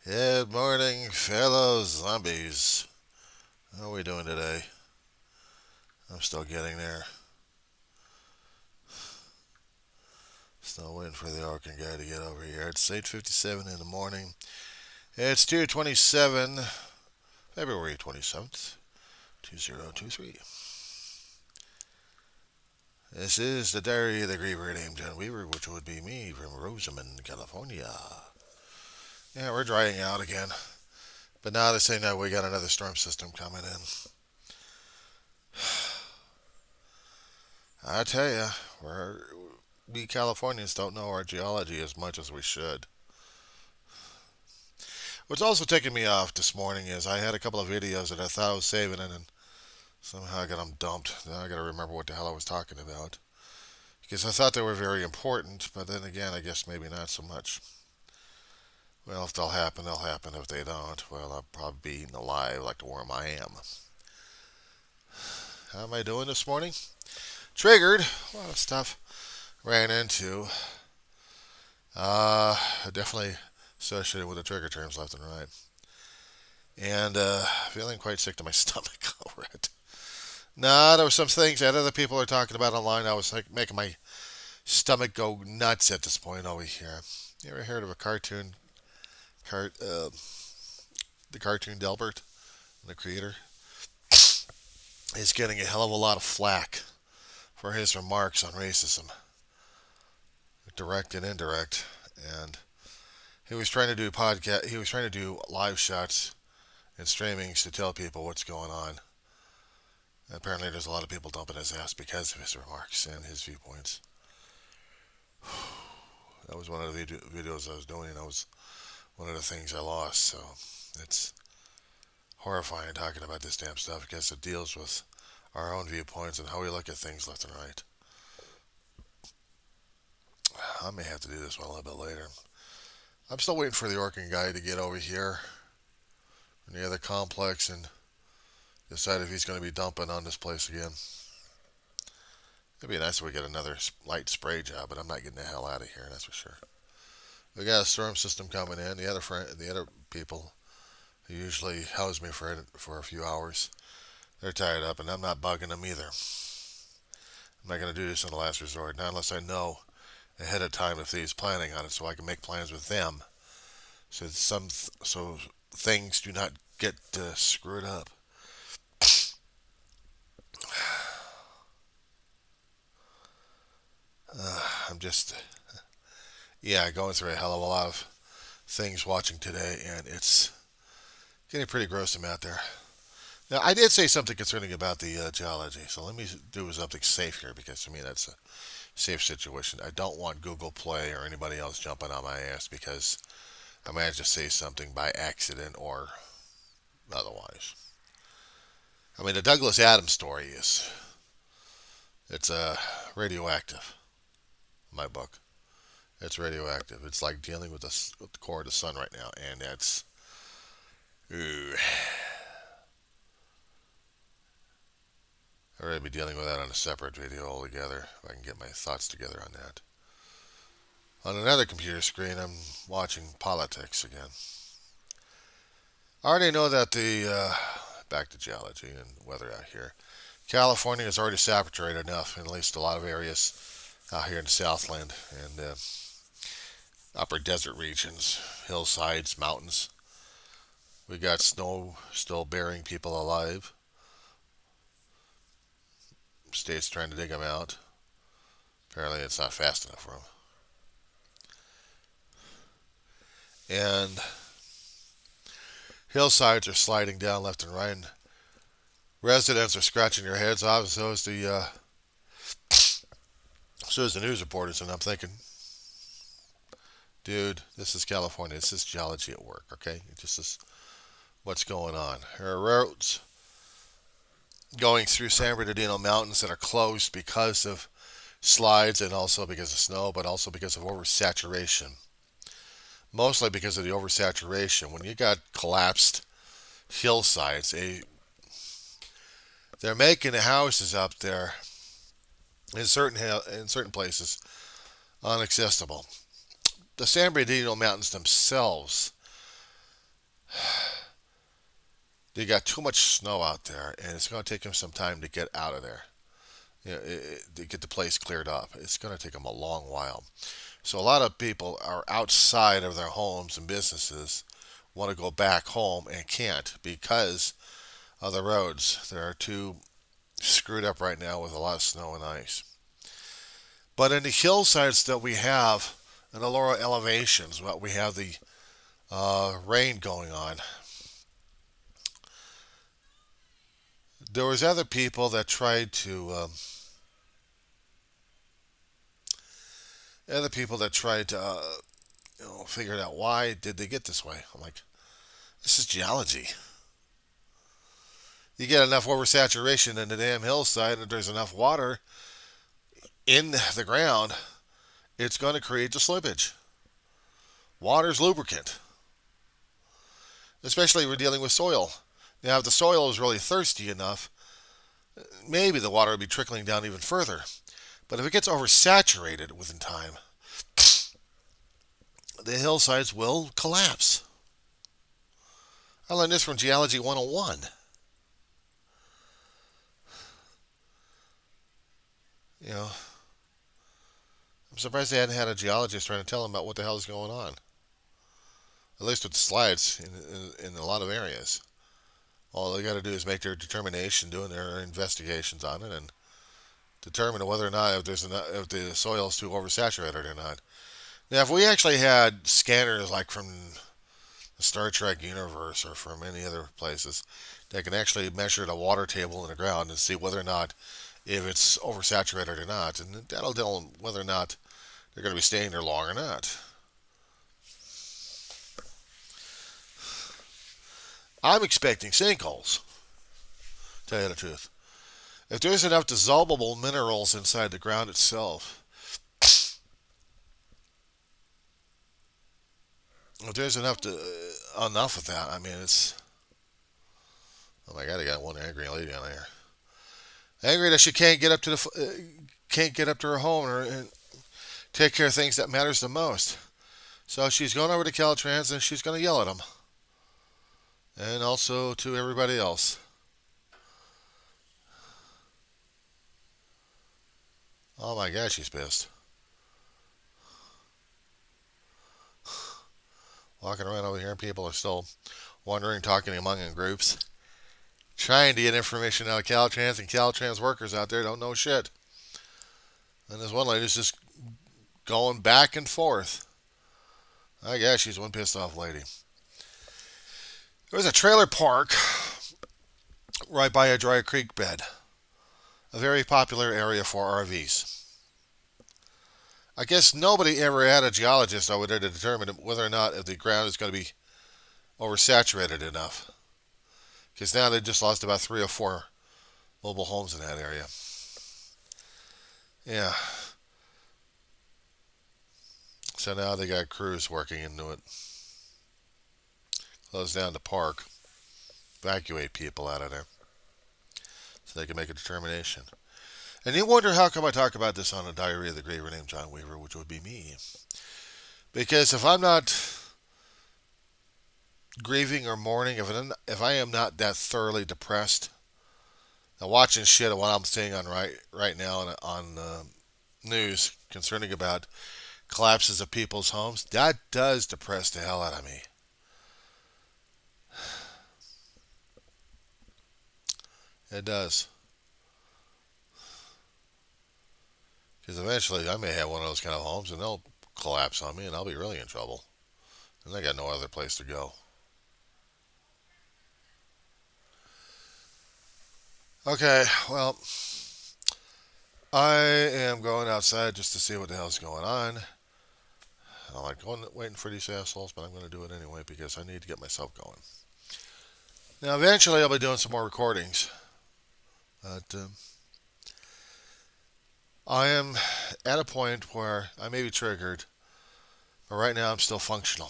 Good morning, fellow zombies. How are we doing today? I'm still getting there. Still waiting for the Orkin guy to get over here. It's 8:57 in the morning. It's 2/27, February 27th, 2023. This is the Diary of the Griever named John Weaver, which would be me from Rosamond, California. Yeah, we're drying out again. But now they're saying that we got another storm system coming in. I tell you, we Californians don't know our geology as much as we should. What's also taking me off this morning is I had a couple of videos that I thought I was saving and then somehow I got them dumped. Now I got to remember what the hell I was talking about. Because I thought they were very important, but then again, I guess maybe not so much. Well, if they'll happen, they'll happen. If they don't, well, I'll probably be eaten alive like the worm I am. How am I doing this morning? Triggered. A lot of stuff ran into. Definitely associated with the trigger terms left and right. And feeling quite sick to my stomach over it. Nah, there were some things that other people are talking about online. I was like making my stomach go nuts at this point over here. You ever heard of a cart, the cartoon Delbert, the creator? He's getting a hell of a lot of flack for his remarks on racism, direct and indirect. And he was trying to do podcast. He was trying to do live shots and streamings to tell people what's going on. Apparently, there's a lot of people dumping his ass because of his remarks and his viewpoints. That was one of the videos I was doing. That was one of the things I lost. So it's horrifying talking about this damn stuff because it deals with our own viewpoints and how we look at things left and right. I may have to do this one a little bit later. I'm still waiting for the Orkin guy to get over here from the other complex and decide if he's going to be dumping on this place again. It'd be nice if we get another light spray job, but I'm not getting the hell out of here, that's for sure. We got a storm system coming in. The other people who usually house me for a few hours, they're tired up, and I'm not bugging them either. I'm not going to do this in the last resort, not unless I know ahead of time if he's planning on it, so I can make plans with them, so things do not get screwed up. I'm just, yeah, going through a hell of a lot of things watching today, and it's getting pretty gruesome out there. Now, I did say something concerning about the geology, so let me do something safe here because to me that's a safe situation. I don't want Google Play or anybody else jumping on my ass because I might just say something by accident or otherwise. I mean, the Douglas Adams story it's radioactive. My book. It's radioactive. It's like dealing with the core of the sun right now, and that's. Ooh, I'll really be dealing with that on a separate video altogether. If I can get my thoughts together on that. On another computer screen, I'm watching politics again. I already know that back to geology and weather out here. California is already saturated enough in at least a lot of areas out here in the Southland and upper desert regions, hillsides, mountains. We got snow still burying people alive. State's trying to dig them out. Apparently, it's not fast enough for them. And hillsides are sliding down left and right. And residents are scratching their heads off, and so is the news reporters. And I'm thinking, dude, this is California. This is geology at work. Okay, this is what's going on. There are roads going through San Bernardino Mountains that are closed because of slides and also because of snow, but also because of oversaturation. Mostly because of the oversaturation. When you got collapsed hillsides, they're making the houses up there in certain places inaccessible. The San Bernardino Mountains themselves they got too much snow out there, and it's going to take them some time to get out of there. To get the place cleared up. It's going to take them a long while. So a lot of people are outside of their homes and businesses, want to go back home and can't because of the roads. They are too screwed up right now with a lot of snow and ice. But in the hillsides that we have, in the lower elevations, we have the rain going on. There was other people that tried to figure it out. Why did they get this way? I'm like, this is geology. You get enough oversaturation in the damn hillside, and there's enough water in the ground, it's going to create the slippage. Water's lubricant, especially if we're dealing with soil. Now, if the soil is really thirsty enough, maybe the water will be trickling down even further. But if it gets oversaturated within time, the hillsides will collapse. I learned this from Geology 101. You know, I'm surprised they hadn't had a geologist trying to tell them about what the hell is going on. At least with the slides in a lot of areas. All they got to do is make their determination, doing their investigations on it, and determine whether or not if the soil is too oversaturated or not. Now, if we actually had scanners like from the Star Trek universe or from any other places that can actually measure the water table in the ground and see whether or not if it's oversaturated or not, and that'll tell them whether or not they're going to be staying there long or not. I'm expecting sinkholes, to tell you the truth. If there's enough dissolvable minerals inside the ground itself, if there's enough of that, I mean, it's... Oh my God, I got one angry lady on here. Angry that she can't get up to her home and take care of things that matters the most. So she's going over to Caltrans and she's going to yell at them. And also to everybody else. Oh my God, she's pissed. Walking around over here and people are still wandering, talking among in groups, trying to get information out of Caltrans, and Caltrans workers out there don't know shit. And this one lady's just going back and forth. I guess she's one pissed off lady. There's a trailer park right by a dry creek bed. A very popular area for RVs. I guess nobody ever had a geologist over there to determine whether or not if the ground is going to be oversaturated enough. Because now they just lost about 3 or 4 mobile homes in that area. Yeah. So now they got crews working into it. Close down the park. Evacuate people out of there. So they can make a determination. And you wonder how come I talk about this on a Diary of the Graver named John Weaver, which would be me. Because if I'm not grieving or mourning, if I am not that thoroughly depressed, and watching shit of what I'm seeing on right now on news concerning about collapses of people's homes, that does depress the hell out of me. It does. Because eventually I may have one of those kind of homes and they'll collapse on me and I'll be really in trouble. And I got no other place to go. Okay, well, I am going outside just to see what the hell's going on. I don't like waiting for these assholes, but I'm going to do it anyway because I need to get myself going. Now, eventually I'll be doing some more recordings. But I am at a point where I may be triggered, but right now I'm still functional.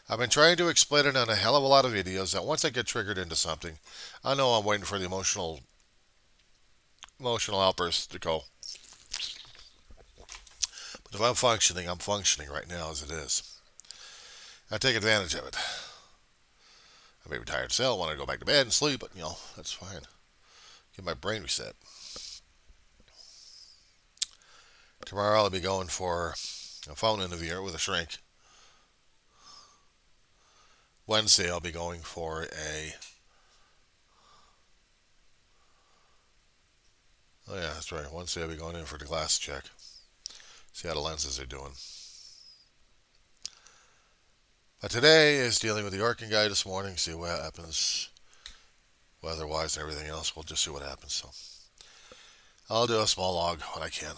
I've been trying to explain it on a hell of a lot of videos that once I get triggered into something, I know I'm waiting for the emotional outburst to go. But if I'm functioning right now as it is. I take advantage of it. I may be tired still, want to go back to bed and sleep, but that's fine. Get my brain reset. Tomorrow I'll be going for a phone interview with a shrink. Wednesday I'll be going for oh yeah, that's right. Wednesday I'll be going in for the glass check. See how the lenses are doing. But today is dealing with the Orkin guy this morning, see what happens weather-wise and everything else. We'll just see what happens. So I'll do a small log when I can.